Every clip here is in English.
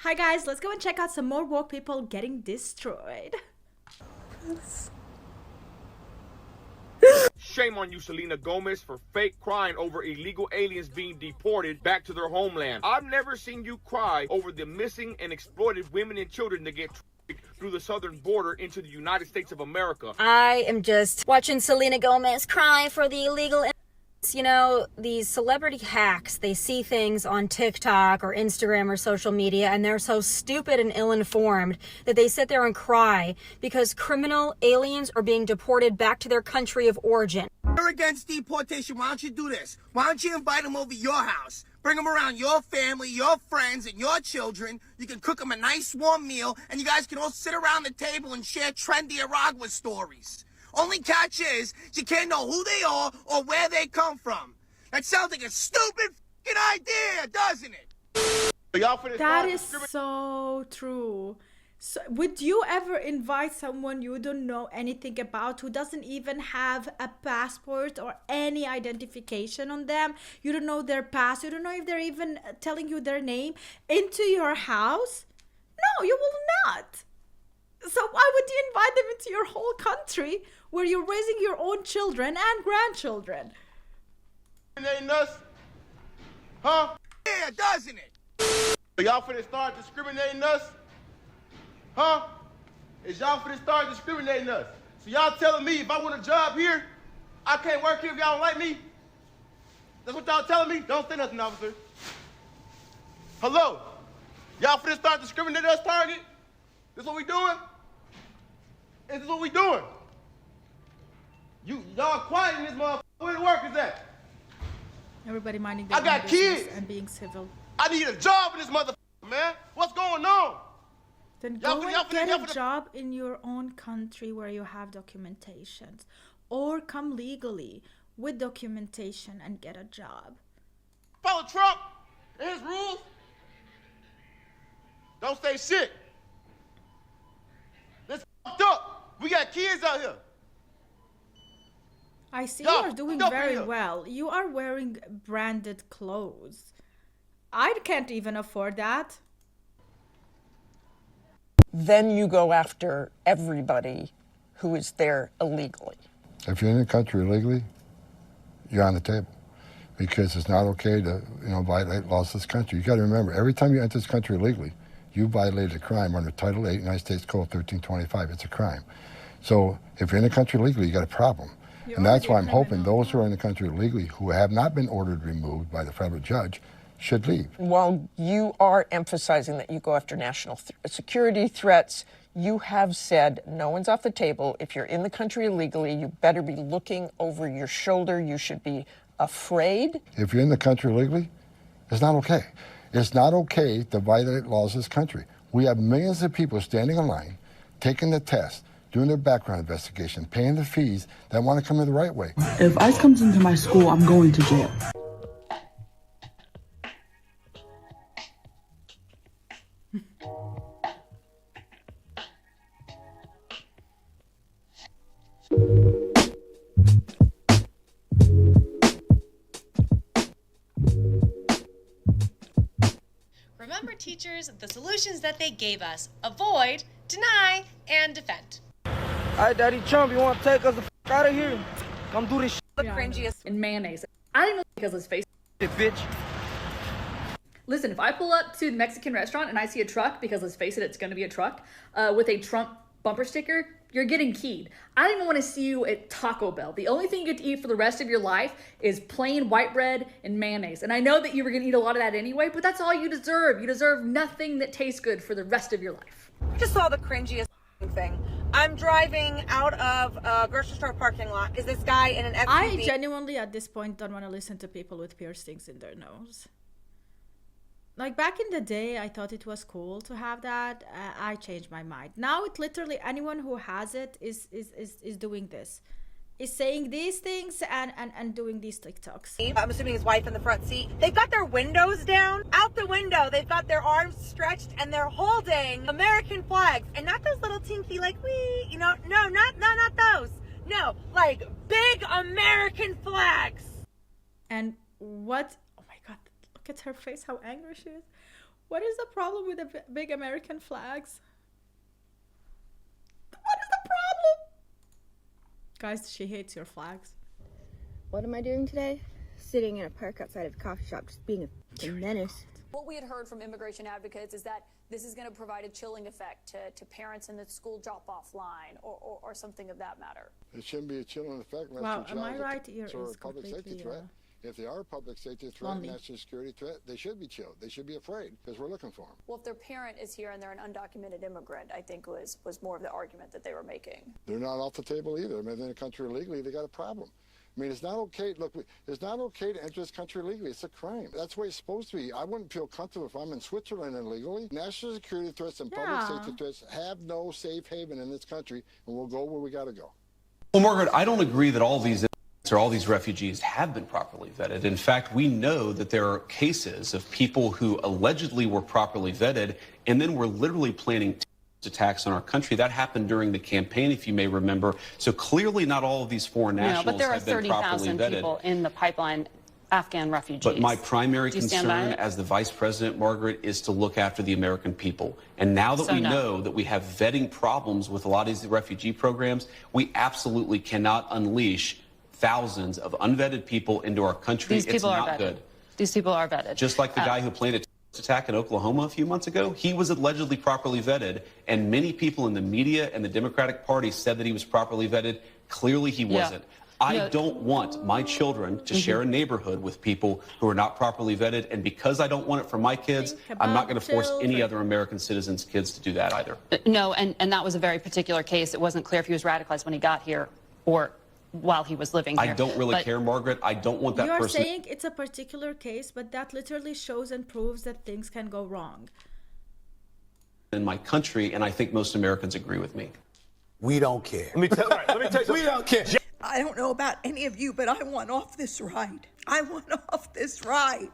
Hi guys, let's go and check out some more woke people getting destroyed. Shame on you, Selena Gomez, for fake crying over illegal aliens being deported back to their homeland. I've never seen you cry over the missing and exploited women and children that get through the southern border into the United States of America. I am just watching Selena Gomez cry for the illegal. You know, these celebrity hacks, they see things on TikTok or Instagram or social media, and they're so stupid and ill-informed that they sit there and cry because criminal aliens are being deported back to their country of origin. You're against deportation. Why don't you do this? Why don't you invite them over your house? Bring them around your family, your friends, and your children. You can cook them a nice warm meal, and you guys can all sit around the table and share trendy Aragua stories. Only catch is, you can't know who they are or where they come from. That sounds like a stupid f***ing idea, doesn't it? That is so true. So, would you ever invite someone you don't know anything about, who doesn't even have a passport or any identification on them? You don't know their past. You don't know if they're even telling you their name, into your house? No, you will not. So why would you invite them into your whole country where you're raising your own children and grandchildren? Discriminating us? Huh? Yeah, doesn't it? Y'all finna start discriminating us? Huh? Is y'all finna start discriminating us? So y'all telling me if I want a job here, I can't work here if y'all don't like me? That's what y'all telling me? Don't say nothing, officer. Hello? Y'all finna start discriminating us, Target? This what we doing? Is this what we doing? Y'all quiet in this motherfucker. Where the work is at? Everybody minding their I got own business kids and being civil. I need a job in this motherfucker, man. What's going on? Then Y'all go finna- and get y'all a finna- job in your own country where you have documentations, or come legally with documentation and get a job. Follow Trump and his rules. Don't say shit. This fucked up. We got kids out here. I see Yo, you are doing go very here. well. You are wearing branded clothes. I can't even afford that. Then you go after everybody who is there illegally. If you're in the country illegally, you're on the table, because it's not okay to, violate laws of this country. You got to remember, every time you enter this country illegally, you violated a crime under Title 8, United States Code 1325. It's a crime. So if you're in the country illegally, you got a problem. You're And that's why I'm already a hoping criminal. those who are in the country illegally, who have not been ordered removed by the federal judge, should leave. While you are emphasizing that you go after national security threats, you have said no one's off the table. If you're in the country illegally, you better be looking over your shoulder. You should be afraid. If you're in the country illegally, it's not okay. It's not okay to violate laws of this country. We have millions of people standing in line, taking the test, doing their background investigation, paying the fees that want to come in the right way. If ICE comes into my school, I'm going to jail. Remember, teachers, the solutions that they gave us: avoid, deny, and defend. Alright, Daddy Trump, you want to take us the f out of here? Come do this shit. The cringiest and mayonnaise. I don't even because his face. Bitch. Listen, if I pull up to the Mexican restaurant and I see a truck, because let's face it, it's going to be a truck, with a Trump bumper sticker, you're getting keyed. I don't even want to see you at Taco Bell. The only thing you get to eat for the rest of your life is plain white bread and mayonnaise. And I know that you were going to eat a lot of that anyway, but that's all you deserve. You deserve nothing that tastes good for the rest of your life. I just saw the cringiest thing. I'm driving out of a grocery store parking lot. Is this guy in an SUV? I genuinely, at this point, don't want to listen to people with piercings in their nose. Like, back in the day, I thought it was cool to have that. I changed my mind. Now, it literally, anyone who has it is doing this. Is saying these things and doing these TikToks. I'm assuming his wife in the front seat. They've got their windows down. Out the window, they've got their arms stretched and they're holding American flags. And not those little tinky, like, wee, no, not those. No, like big American flags. And what, oh my God, look at her face, how angry she is. What is the problem with the big American flags? What is the problem? Guys, she hates your flags. What am I doing today? Sitting in a park outside of a coffee shop, just being a menace. What we had heard from immigration advocates is that this is going to provide a chilling effect to parents in the school drop-off line or something of that matter. It shouldn't be a chilling effect unless Wow, your am I child right? Ear is is a public safety completely, threat. If they are a public safety threat, lonely. national security threat, they should be chilled. They should be afraid because we're looking for them. Well, if their parent is here and they're an undocumented immigrant, I think was more of the argument that they were making. They're not off the table either. I mean, they're in a country illegally, they got a problem. I mean, it's not okay. Look, it's not okay to enter this country illegally. It's a crime. That's the way it's supposed to be. I wouldn't feel comfortable if I'm in Switzerland illegally. National security threats and public safety threats have no safe haven in this country, and we'll go where we got to go. Well, Margaret, I don't agree that all these or all these refugees have been properly vetted. In fact, we know that there are cases of people who allegedly were properly vetted and then were literally planning attacks on our country. That happened during the campaign, if you may remember. So clearly not all of these foreign nationals but there are have been properly 30,000 vetted. people in the pipeline, Afghan refugees. But my primary Do you stand by concern it? as the vice president, Margaret, is to look after the American people. And now that we know that we have vetting problems with a lot of these refugee programs, we absolutely cannot unleash thousands of unvetted people into our country. These people it's are not vetted. good. These people are vetted. Just like the guy who planned a terrorist attack in Oklahoma a few months ago, he was allegedly properly vetted, and many people in the media and the Democratic Party said that he was properly vetted. Clearly he wasn't. I don't want my children to share a neighborhood with people who are not properly vetted, and because I don't want it for my kids, I'm not going to force any other American citizens' kids to do that either. No, and that was a very particular case. It wasn't clear if he was radicalized when he got here or while he was living here. I don't really care, Margaret. I don't want that You're person. saying it's a particular case, but that literally shows and proves that things can go wrong. In my country, and I think most Americans agree with me. We don't care. Let me tell you We don't care. I don't know about any of you, but I want off this ride. I want off this ride.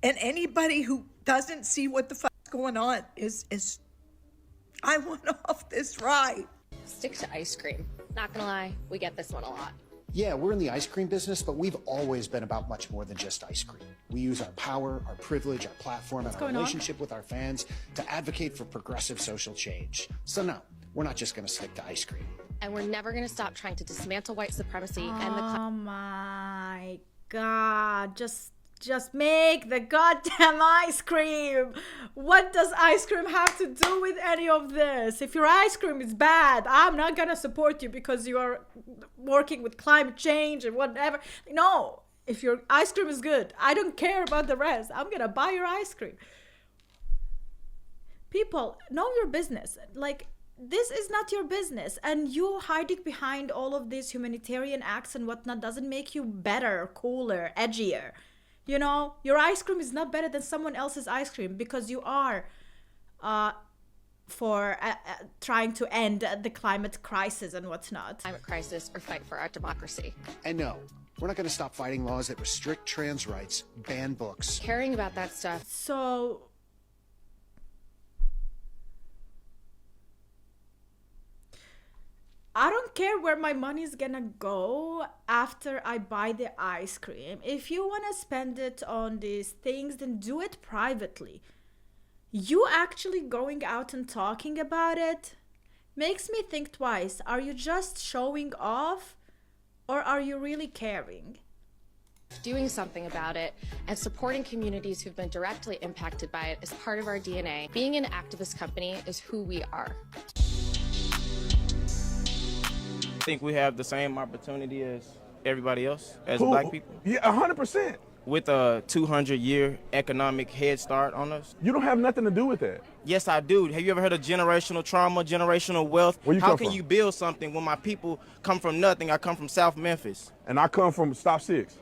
And anybody who doesn't see what the fuck's going on is I want off this ride. Stick to ice cream. Not gonna lie, we get this one a lot. Yeah, we're in the ice cream business, but we've always been about much more than just ice cream. We use our power, our privilege, our platform, and our relationship with our fans to advocate for progressive social change. So no, we're not just gonna stick to ice cream. And we're never gonna stop trying to dismantle white supremacy and the Oh my God, just make the goddamn ice cream. What does ice cream have to do with any of this? If your ice cream is bad, I'm not gonna support you because you are working with climate change and whatever. No, if your ice cream is good, I don't care about the rest. I'm gonna buy your ice cream. People, know your business. Like, this is not your business, and you hiding behind all of these humanitarian acts and whatnot doesn't make you better, cooler, edgier. You know, your ice cream is not better than someone else's ice cream because you are for trying to end the climate crisis and whatnot. climate crisis or fight for our democracy. And no, we're not gonna stop fighting laws that restrict trans rights, ban books. Caring about that stuff. So I don't care where my money is gonna go after I buy the ice cream. If you wanna spend it on these things, then do it privately. You actually going out and talking about it makes me think twice. Are you just showing off, or are you really caring? Doing something about it and supporting communities who've been directly impacted by it is part of our DNA. Being an activist company is who we are. I think we have the same opportunity as everybody else, as Who? black people. Yeah, 100%. With a 200-year economic head start on us. You don't have nothing to do with that. Yes, I do. Have you ever heard of generational trauma, generational wealth? Where you How come can from? you build something when my people come from nothing? I come from South Memphis. And I come from Stop 6.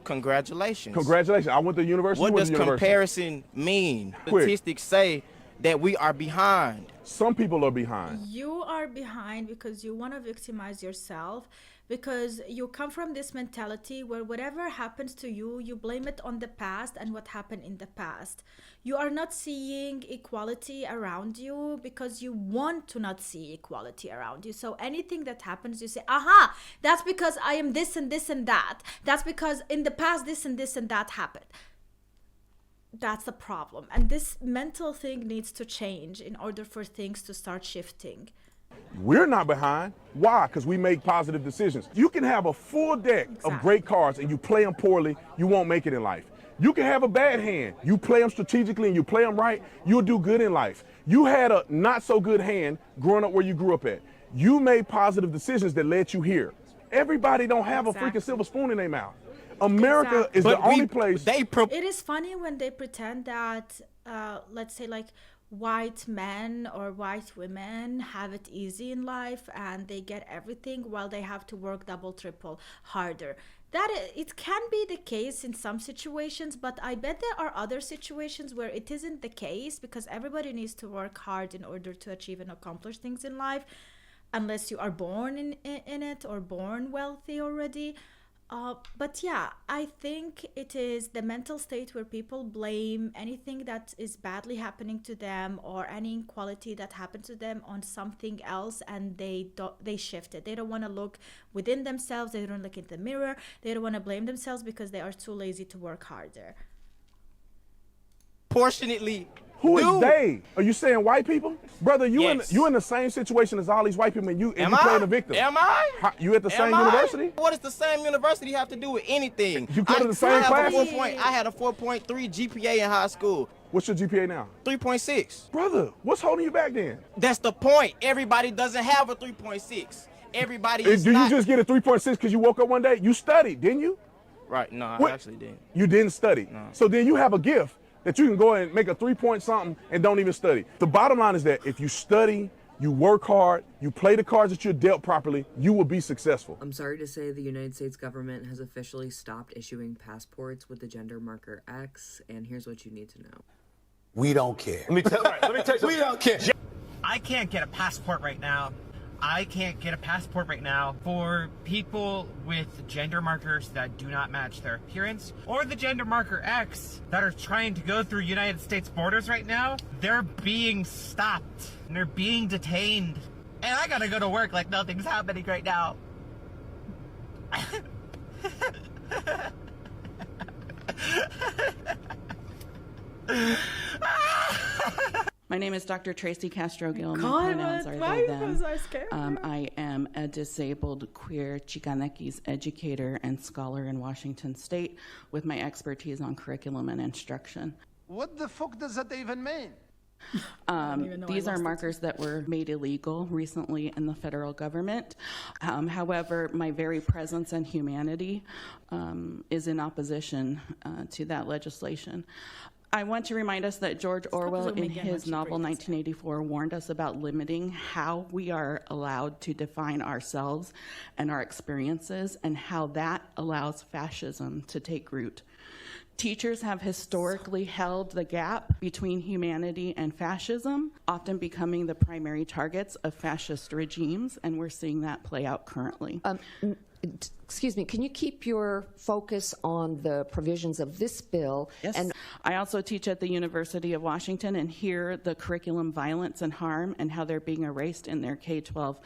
Congratulations. Congratulations. I went to university. What you went does to university. comparison mean? Quick. Statistics say that we are behind. Some people are behind. You are behind because you want to victimize yourself, because you come from this mentality where whatever happens to you, you blame it on the past and what happened in the past. You are not seeing equality around you because you want to not see equality around you. So anything that happens, you say, aha, that's because I am this and this and that. That's because in the past this and this and that happened. that's the problem. And this mental thing needs to change in order for things to start shifting. We're not behind. Why? Because we make positive decisions. You can have a full deck of great cards and you play them poorly, you won't make it in life. You can have a bad hand. You play them strategically and you play them right, you'll do good in life. You had a not so good hand growing up where you grew up at. You made positive decisions that led you here. Everybody don't have a freaking silver spoon in their mouth. America is the only place. It is funny when they pretend that, let's say, like, white men or white women have it easy in life and they get everything while they have to work double, triple harder. It can be the case in some situations, but I bet there are other situations where it isn't the case, because everybody needs to work hard in order to achieve and accomplish things in life, unless you are born in it or born wealthy already. But yeah, I think it is the mental state where people blame anything that is badly happening to them or any inequality that happened to them on something else, and they shift it. They don't want to look within themselves. They don't look in the mirror. They don't want to blame themselves because they are too lazy to work harder. Proportionately. Who is they? Are you saying white people? Brother, you in the same situation as all these white people, and you play the victim. Am I? You at the same university? What does the same university have to do with anything? You go to the same class? I had a 4.3 GPA in high school. What's your GPA now? 3.6. Brother, what's holding you back then? That's the point. Everybody doesn't have a 3.6. Everybody is Do not. you just get a 3.6 because you woke up one day? You studied, didn't you? Right, no, I actually didn't. You didn't study. No. So then you have a gift that you can go and make a 3-point something and don't even study. The bottom line is that if you study, you work hard, you play the cards that you're dealt properly, you will be successful. I'm sorry to say the United States government has officially stopped issuing passports with the gender marker X, and here's what you need to know. We don't care. Let me tell you something. We don't care. I can't get a passport right now. I can't get a passport right now for people with gender markers that do not match their appearance, or the gender marker X that are trying to go through United States borders right now. They're being stopped and they're being detained. And I gotta go to work like nothing's happening right now. My name is Dr. Tracy Castro-Gill. My God, pronouns are why they, you them. so scared? I am a disabled queer Chicanekis educator and scholar in Washington State with my expertise on curriculum and instruction. What the fuck does that even mean? These are markers that were made illegal recently in the federal government. However, my very presence and humanity is in opposition to that legislation. I want to remind us that George Orwell, in his novel 1984, warned us about limiting how we are allowed to define ourselves and our experiences, and how that allows fascism to take root. Teachers have historically held the gap between humanity and fascism, often becoming the primary targets of fascist regimes, and we're seeing that play out currently. Excuse me, can you keep your focus on the provisions of this bill? Yes. And I also teach at the University of Washington and hear the curriculum violence and harm and how they're being erased in their K-12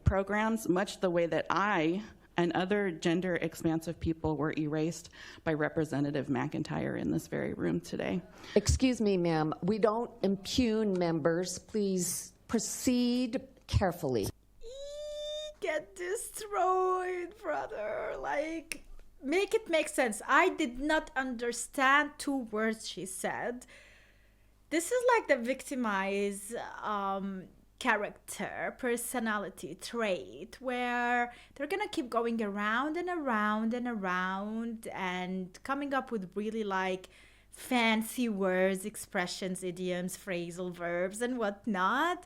programs, much the way that I and other gender expansive people were erased by Representative McIntyre in this very room today. Excuse me, ma'am, we don't impugn members. Please proceed carefully. Get destroyed, brother. Like, make it make sense. I did not understand 2 words she said. This is like the victimized character, personality trait, where they're gonna keep going around and around and around and coming up with really like fancy words, expressions, idioms, phrasal verbs, and whatnot.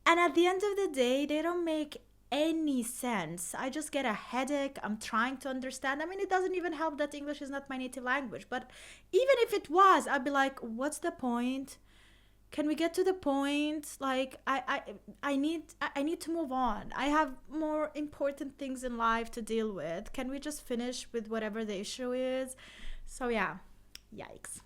And at the end of the day, they don't make any sense. I just get a headache. I'm trying to understand. I mean, it doesn't even help that English is not my native language, but even if it was, I'd be like, what's the point? Can we get to the point? Like, I need to move on. I have more important things in life to deal with. Can we just finish with whatever the issue is? So yeah, yikes.